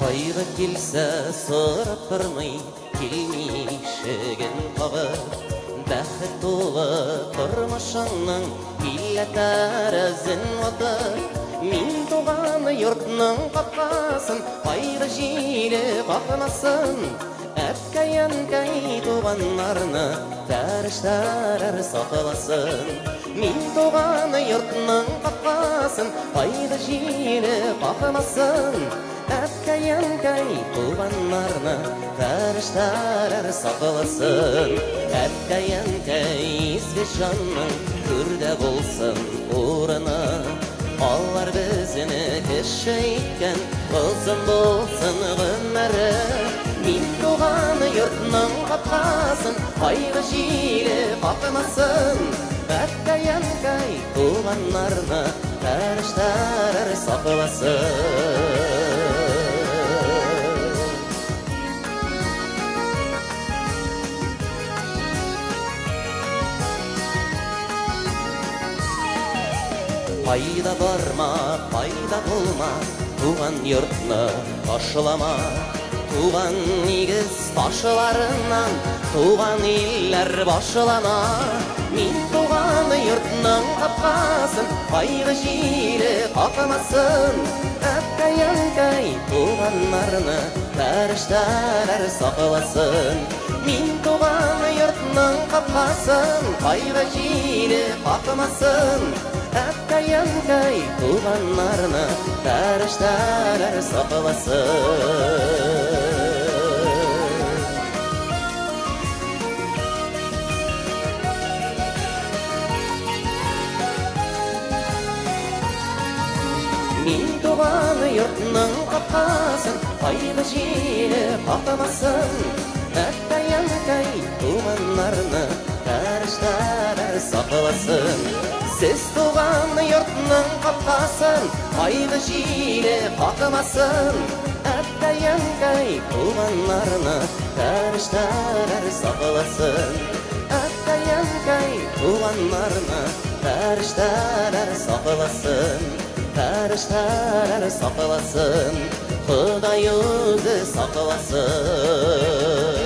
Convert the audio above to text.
Пайға келсе сұрап тұрмай, келмейшіген қабыр. Бәхет толы тұрмышыңның илләтәрізін отыр. Мен туған йұртның қапқасын, пайға желі қақымасын. Әпкәй-әнкәй туғанларны тәріштәрір сақыласын. Мен туған йұртның қапқасын, пайға желі қақымасын. Әпкәй-әнкәй туғанларны тәріштәрір сақыласын. Әпкәй-әнкәй ізгі жанның көрді болсын орыны. Алар бізіні кіші еткен ұзын болсын ғұмыры. Мен туған йұртның қапқасын, пайға желі қақымасын. Әпкәй-әнкәй туғанларны тәріштәрір сақыласын. Пайда барма, пайда болма, туған йұртны ташылама. Туған негіз ташыларынан, туған еллер башылама. Мен туған йұртның қапқасын, пайға желі қақымасын. Әпкәй-әнкәй туғанларны тәріштәрір сақыласын. Мен туған йұртның қапқасын, пайға желі қақымасын. Әпкәй-әнкәй туғанларны тәріштәрір сақыласын. Мен туған йұртның қапқасын, пайға желі қақымасын. Әпкәй-әнкәй туғанларны тәріштәрір сақыласын. Сіз туған йұртның қапқасын, пайға желі қақымасын. Әпкәй-әнкәй туғанларны тәріштәрір сақыласын. Әпкәй-әнкәй туғанларны тәріштәрір сақыласын. Тәріштәрір сақыласын, Құдай өзі сақыласын.